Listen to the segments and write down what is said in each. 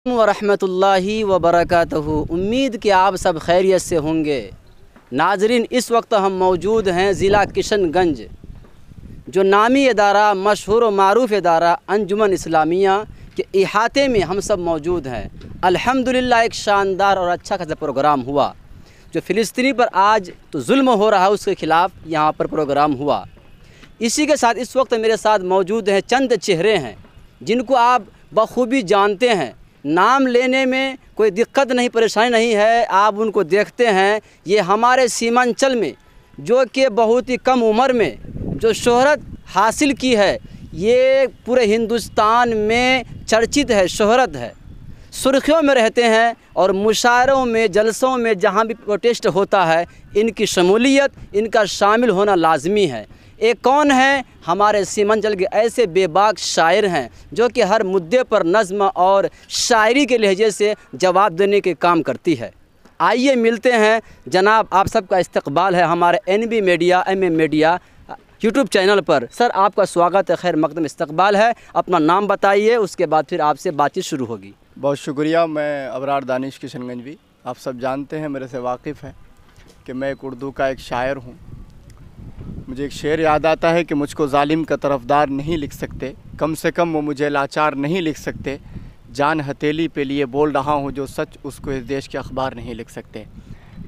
वरहमतुल्लाहि वबरकातुहू। उम्मीद कि आप सब खैरियत से होंगे। नाजरीन, इस वक्त हम मौजूद हैं ज़िला किशनगंज, जो नामी इदारा मशहूर व मारूफ़ इदारा अंजुमन इस्लामिया के इहाते में हम सब मौजूद हैं। अल्हम्दुलिल्लाह एक शानदार और अच्छा खासा प्रोग्राम हुआ। जो फ़िलिस्तीनी पर आज तो जुल्म हो रहा है उसके ख़िलाफ़ यहाँ पर प्रोग्राम हुआ। इसी के साथ इस वक्त मेरे साथ मौजूद हैं चंद चेहरे हैं जिनको आप बखूबी जानते हैं। नाम लेने में कोई दिक्कत नहीं, परेशानी नहीं है। आप उनको देखते हैं, ये हमारे सीमांचल में जो कि बहुत ही कम उम्र में जो शोहरत हासिल की है, ये पूरे हिंदुस्तान में चर्चित है, शोहरत है, सुर्खियों में रहते हैं और मुशायरों में, जलसों में जहाँ भी प्रोटेस्ट होता है इनकी शमूलियत, इनका शामिल होना लाजमी है। एक कौन है? हमारे सीमांचल के ऐसे बेबाक शायर हैं जो कि हर मुद्दे पर नज़्म और शायरी के लहजे से जवाब देने के काम करती है। आइए मिलते हैं जनाब। आप सबका इस्तकबाल है हमारे NB media MM media YouTube channel पर। सर, आपका स्वागत है, खैर मकदम इस्तकबाल है। अपना नाम बताइए, उसके बाद फिर आपसे बातचीत शुरू होगी। बहुत शुक्रिया। मैं अबरार दानिश किशनगंजवी। आप सब जानते हैं, मेरे से वाकिफ़ है कि मैं एक उर्दू का एक शायर हूँ। मुझे एक शेर याद आता है कि मुझको जालिम का तरफदार नहीं लिख सकते, कम से कम वो मुझे लाचार नहीं लिख सकते। जान हथेली पे लिए बोल रहा हूँ जो सच, उसको इस देश के अखबार नहीं लिख सकते।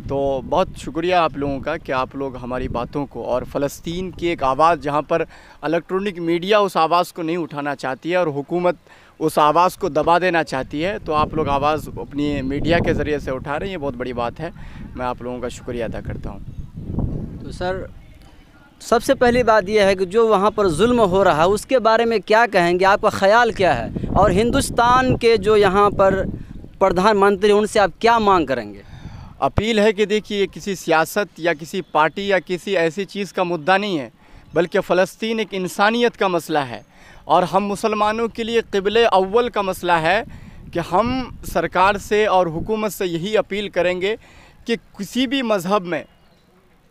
तो बहुत शुक्रिया आप लोगों का कि आप लोग हमारी बातों को और फ़लस्तीन की एक आवाज़, जहाँ पर इलेक्ट्रॉनिक मीडिया उस आवाज़ को नहीं उठाना चाहती है और हुकूमत उस आवाज़ को दबा देना चाहती है, तो आप लोग आवाज़ अपनी मीडिया के ज़रिए से उठा रहे हैं। ये बहुत बड़ी बात है। मैं आप लोगों का शुक्रिया अदा करता हूँ। तो सर, सबसे पहली बात यह है कि जो वहाँ पर जुल्म हो रहा है उसके बारे में क्या कहेंगे, आपका ख़याल क्या है? और हिंदुस्तान के जो यहाँ पर प्रधानमंत्री, उनसे आप क्या मांग करेंगे? अपील है कि देखिए, किसी सियासत या किसी पार्टी या किसी ऐसी चीज़ का मुद्दा नहीं है, बल्कि फ़लस्तीन एक इंसानियत का मसला है। और हम मुसलमानों के लिए क़िबले अव्वल का मसला है कि हम सरकार से और हुकूमत से यही अपील करेंगे कि किसी भी मज़हब में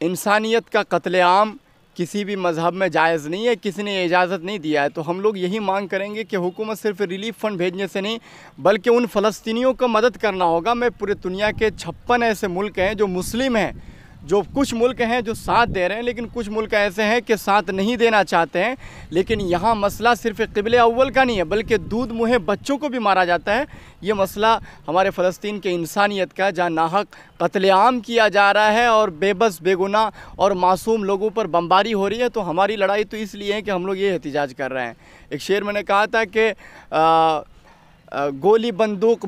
इंसानियत का कत्लेआम किसी भी मज़हब में जायज़ नहीं है, किसी ने इजाज़त नहीं दिया है। तो हम लोग यही मांग करेंगे कि हुकूमत सिर्फ रिलीफ फ़ंड भेजने से नहीं, बल्कि उन फ़लस्तीनियों को मदद करना होगा। मैं पूरे दुनिया के 56 ऐसे मुल्क हैं जो मुस्लिम हैं, जो कुछ मुल्क हैं जो साथ दे रहे हैं, लेकिन कुछ मुल्क ऐसे हैं कि साथ नहीं देना चाहते हैं। लेकिन यहाँ मसला सिर्फ क़िबले अव्वल का नहीं है, बल्कि दूध मुहे बच्चों को भी मारा जाता है। ये मसला हमारे फ़लस्तीन के इंसानियत का, जहाँ नाहक कत्लेआम किया जा रहा है और बेबस, बेगुनाह और मासूम लोगों पर बमबारी हो रही है। तो हमारी लड़ाई तो इसलिए है कि हम लोग ये एहतिजाज कर रहे हैं। एक शेर मैंने कहा था कि गोली बंदूक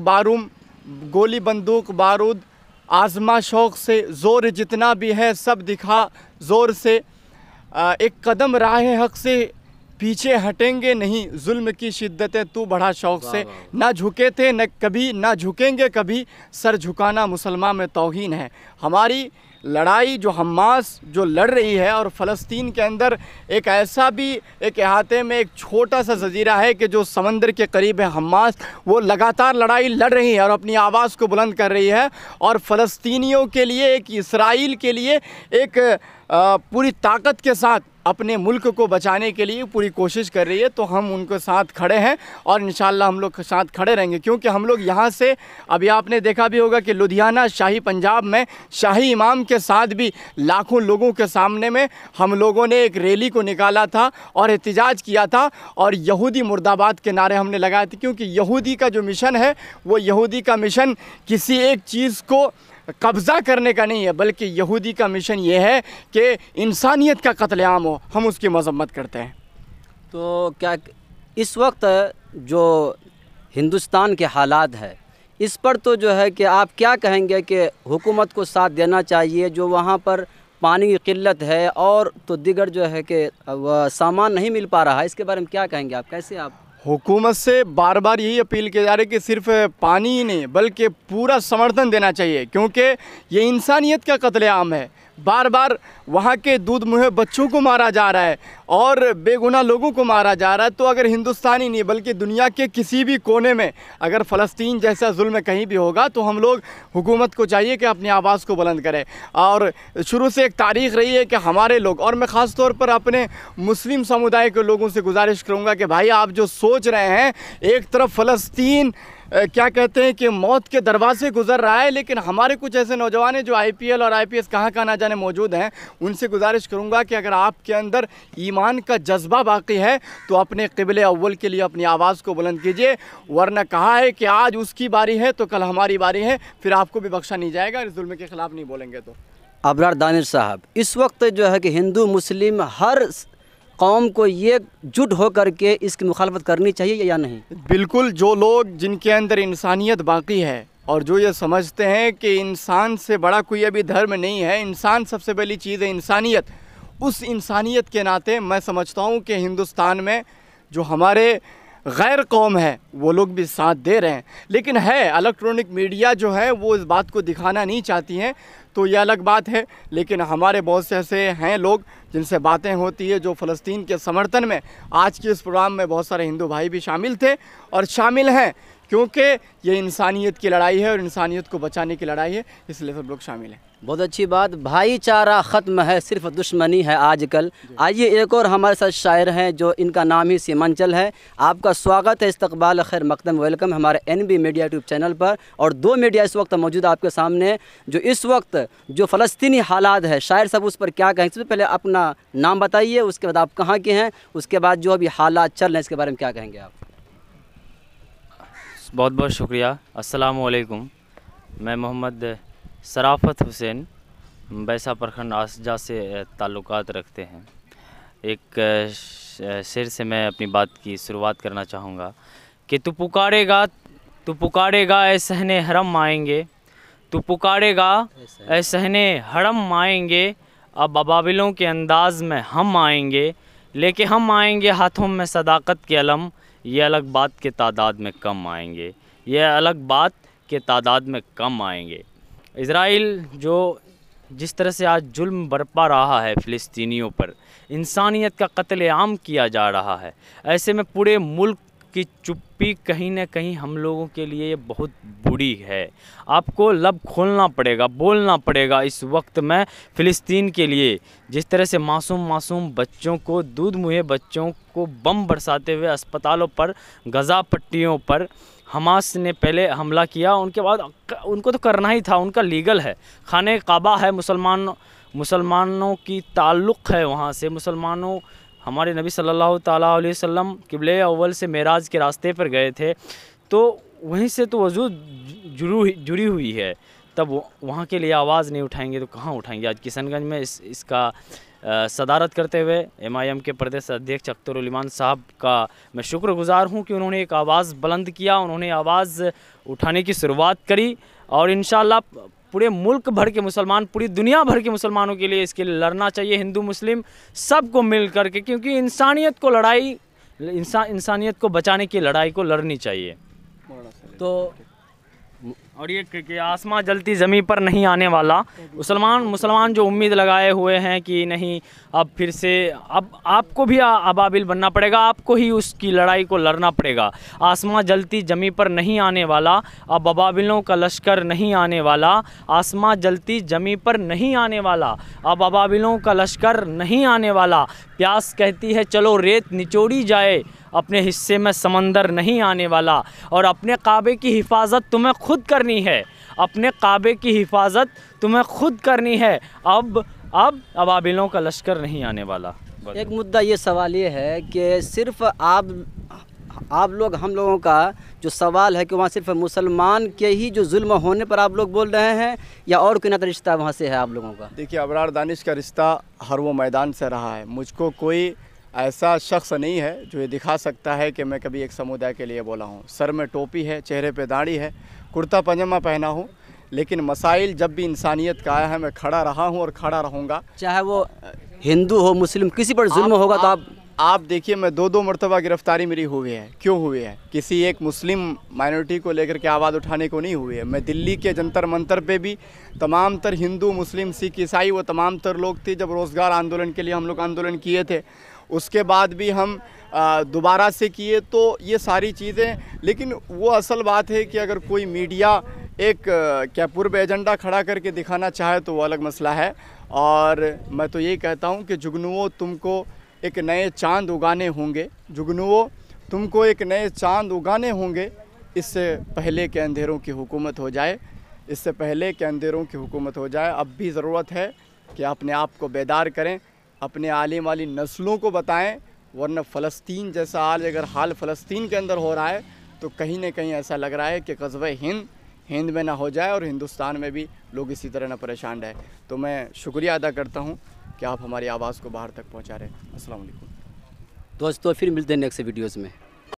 बारूद आज़मा शौक़ से, ज़ोर जितना भी है सब दिखा ज़ोर से। एक कदम राह हक़ से पीछे हटेंगे नहीं, जुल्म की शिद्दतें तू बढ़ा शौक़ से। ना झुके थे न कभी, ना झुकेंगे कभी, सर झुकाना मुसलमान में तौहीन है। हमारी लड़ाई जो हमास जो लड़ रही है, और फ़लस्तीन के अंदर एक ऐसा भी एक इहाते में एक छोटा सा जजीरा है कि जो समंदर के करीब है हमास, वो लगातार लड़ाई लड़ रही है और अपनी आवाज़ को बुलंद कर रही है। और फ़लस्तीनियों के लिए, एक इसराइल के लिए एक पूरी ताकत के साथ अपने मुल्क को बचाने के लिए पूरी कोशिश कर रही है। तो हम उनके साथ खड़े हैं और इंशाअल्लाह हम लोग साथ खड़े रहेंगे, क्योंकि हम लोग यहाँ से, अभी आपने देखा भी होगा कि लुधियाना शाही पंजाब में शाही इमाम के साथ भी लाखों लोगों के सामने में हम लोगों ने एक रैली को निकाला था और एहतिजाज किया था और यहूदी मुर्दाबाद के नारे हमने लगाए थे। क्योंकि यहूदी का जो मिशन है, वो यहूदी का मिशन किसी एक चीज़ को कब्ज़ा करने का नहीं है, बल्कि यहूदी का मिशन ये है कि इंसानियत का कत्लेआम हो। हम उसकी मज़म्मत करते हैं। तो क्या इस वक्त जो हिंदुस्तान के हालात है, इस पर तो जो है कि आप क्या कहेंगे कि हुकूमत को साथ देना चाहिए? जो वहाँ पर पानी की किल्लत है और तो दिगर जो है कि वह सामान नहीं मिल पा रहा है, इसके बारे में क्या कहेंगे आप? कैसे आप हुकूमत से बार बार यही अपील की जा रही है कि सिर्फ पानी ही नहीं, बल्कि पूरा समर्थन देना चाहिए, क्योंकि ये इंसानियत का कत्लेआम है। बार बार वहाँ के दूध मुहे बच्चों को मारा जा रहा है और बेगुनाह लोगों को मारा जा रहा है। तो अगर हिंदुस्तान ही नहीं बल्कि दुनिया के किसी भी कोने में अगर फ़लस्तीन जैसा जुल्म कहीं भी होगा, तो हम लोग हुकूमत को चाहिए कि अपनी आवाज़ को बुलंद करें। और शुरू से एक तारीख़ रही है कि हमारे लोग, और मैं ख़ास तौर पर अपने मुस्लिम समुदाय के लोगों से गुजारिश करूँगा कि भाई, आप जो सोच रहे हैं, एक तरफ फ़लस्तीन क्या कहते हैं कि मौत के दरवाजे गुजर रहा है। लेकिन हमारे कुछ ऐसे नौजवान हैं जो IPL और IPS कहाँ ना जाने मौजूद हैं, उनसे गुजारिश करूँगा कि अगर आपके अंदर ईमान का जज्बा बाकी है तो अपने क़िबले अव्वल के लिए अपनी आवाज़ को बुलंद कीजिए, वरना कहा है कि आज उसकी बारी है तो कल हमारी बारी है, फिर आपको भी बख्शा नहीं जाएगा इस जुल्म के ख़िलाफ़ नहीं बोलेंगे तो। अबरार दानिश साहब, इस वक्त जो है कि हिंदू मुस्लिम हर कौम को ये जुट हो करके इसकी मुखालफत करनी चाहिए या नहीं? बिल्कुल, जो लोग जिनके अंदर इंसानियत बाकी है और जो ये समझते हैं कि इंसान से बड़ा कोई अभी धर्म नहीं है, इंसान सबसे पहली चीज़ है इंसानियत, उस इंसानियत के नाते मैं समझता हूँ कि हिंदुस्तान में जो हमारे गैर कौम है वो लोग भी साथ दे रहे हैं। लेकिन है इलेक्ट्रॉनिक मीडिया जो है वो इस बात को दिखाना नहीं चाहती हैं, तो ये अलग बात है। लेकिन हमारे बहुत से ऐसे हैं लोग जिनसे बातें होती है जो फ़लस्तीन के समर्थन में, आज के इस प्रोग्राम में बहुत सारे हिंदू भाई भी शामिल थे और शामिल हैं, क्योंकि ये इंसानियत की लड़ाई है और इंसानियत को बचाने की लड़ाई है, इसलिए सब लोग शामिल हैं। बहुत अच्छी बात, भाईचारा ख़त्म है, सिर्फ दुश्मनी है आजकल। आइए एक और हमारे साथ शायर हैं जो इनका नाम ही सीमांचल है। आपका स्वागत है, इस्तकबाल खैर मकदम वेलकम हमारे NB मीडिया यूट्यूब चैनल पर। और 2 मीडिया इस वक्त मौजूद आपके सामने जो इस वक्त जो फ़लस्तीनी हालात है, शायर साहब उस पर क्या कहें? सबसे पहले अपना नाम बताइए, उसके बाद आप कहाँ के हैं, उसके बाद जो अभी हालात चल रहे हैं इसके बारे में क्या कहेंगे आप? बहुत बहुत शुक्रिया। अस्सलाम वालेकुम। मैं मोहम्मद सराफत हुसैन बैसा प्रखंड आसजा से ताल्लुकात रखते हैं। एक शेर से मैं अपनी बात की शुरुआत करना चाहूँगा कि तू पुकारेगा ऐ सहने हरम आएंगे, तू पुकारेगा ऐ सहने हरम आएंगे, अब अबाबिलों के अंदाज़ में हम आएंगे, लेके हम आएंगे हाथों में सदाकत के अलम, ये अलग बात के तादाद में कम आएंगे, ये अलग बात के तादाद में कम आएंगे। इज़राइल जो जिस तरह से आज जुल्म बरपा रहा है फ़िलिस्तीनियों पर, इंसानियत का कत्लेआम किया जा रहा है, ऐसे में पूरे मुल्क की चुप्पी कहीं न कहीं हम लोगों के लिए बहुत बुरी है। आपको लब खोलना पड़ेगा, बोलना पड़ेगा इस वक्त में फ़िलिस्तीन के लिए। जिस तरह से मासूम बच्चों को, दूध मुहे बच्चों को बम बरसाते हुए अस्पतालों पर, गज़ा पट्टियों पर हमास ने पहले हमला किया, उनके बाद उनको तो करना ही था, उनका लीगल है, खाने काबा है, मुसलमानों की ताल्लुक़ है वहाँ से। मुसलमानों, हमारे नबी सल्लल्लाहु ताला अलैहि वसल्लम क़िबले अव्वल से मेराज के रास्ते पर गए थे, तो वहीं से तो वजूद जुड़ी हुई है। तब वहाँ के लिए आवाज़ नहीं उठाएंगे तो कहाँ उठाएंगे? आज किशनगंज में इसका सदारत करते हुए MIM के प्रदेश अध्यक्ष अख्तर उल ईमान साहब का मैं शुक्रगुज़ार हूँ कि उन्होंने एक आवाज़ बुलंद किया, उन्होंने आवाज़ उठाने की शुरुआत करी और इंशाअल्लाह पूरे मुल्क भर के मुसलमान, पूरी दुनिया भर के मुसलमानों के लिए इसके लिए लड़ना चाहिए, हिंदू मुस्लिम सबको मिल कर के, क्योंकि इंसानियत को बचाने की लड़ाई को लड़नी चाहिए। तो और ये कि आसमां जलती ज़मीन पर नहीं आने वाला, मुसलमान जो उम्मीद लगाए हुए हैं कि नहीं अब फिर से अब आपको भी अबाबिल बनना पड़ेगा, आपको ही उसकी लड़ाई को लड़ना पड़ेगा। आसमां जलती ज़मीन पर नहीं आने वाला, अब अबाबिलों का लश्कर नहीं आने वाला, आसमां जलती ज़मीन पर नहीं आने वाला, अब अबाबिलों का लश्कर नहीं आने वाला। प्यास कहती है चलो रेत निचोड़ी जाए, अपने हिस्से में समंदर नहीं आने वाला। और अपने काबे की हिफाजत तुम्हें खुद करनी है, अपने काबे की हिफाजत तुम्हें खुद करनी है, अब अबाबिलों का लश्कर नहीं आने वाला। एक मुद्दा ये सवाल ये है कि सिर्फ आप लोग, हम लोगों का जो सवाल है कि वहाँ सिर्फ मुसलमान के ही जो जुल्म होने पर आप लोग बोल रहे हैं या और कोई ना रिश्ता वहाँ से है आप लोगों का? देखिए, अबरार दानिश का रिश्ता हर वो मैदान से रहा है। मुझको कोई ऐसा शख्स नहीं है जो ये दिखा सकता है कि मैं कभी एक समुदाय के लिए बोला हूँ। सर में टोपी है, चेहरे पे दाढ़ी है, कुर्ता पजामा पहना हूँ, लेकिन मसाइल जब भी इंसानियत का आया है मैं खड़ा रहा हूँ और खड़ा रहूँगा। चाहे वो हिंदू हो, मुस्लिम, किसी पर जुल्म होगा तो आप देखिए, मैं 2 मरतबा गिरफ्तारी मेरी हुई है। क्यों हुई है? किसी एक मुस्लिम माइनॉरिटी को लेकर के आवाज़ उठाने को नहीं हुई है। मैं दिल्ली के जंतर मंतर पे भी तमाम तर हिंदू, मुस्लिम, सिख, ईसाई वो तमाम तर लोग थे। जब रोज़गार आंदोलन के लिए हम लोग आंदोलन किए थे, उसके बाद भी हम दोबारा से किए। तो ये सारी चीज़ें, लेकिन वो असल बात है कि अगर कोई मीडिया एक क्या पूर्व एजेंडा खड़ा करके दिखाना चाहे तो वो अलग मसला है। और मैं तो यही कहता हूँ कि जुगनुओं, तुमको एक नए चांद उगाने होंगे, जुगनुओं तुमको एक नए चांद उगाने होंगे, इससे पहले के अंधेरों की हुकूमत हो जाए, इससे पहले के अंधेरों की हुकूमत हो जाए। अब भी ज़रूरत है कि अपने आप को बेदार करें, अपने आने वाली नस्लों को बताएं, वरना फ़लस्तीन जैसा अगर हाल फ़लस्तीन के अंदर हो रहा है तो कहीं ना कहीं ऐसा लग रहा है कि ग़ज़वे हिंद में ना हो जाए और हिंदुस्तान में भी लोग इसी तरह ना परेशान रहे। तो मैं शुक्रिया अदा करता हूँ कि आप हमारी आवाज़ को बाहर तक पहुँचा रहे हैं। अस्सलाम वालेकुम दोस्तों, फिर मिलते हैं नेक्स्ट वीडियोज़ में।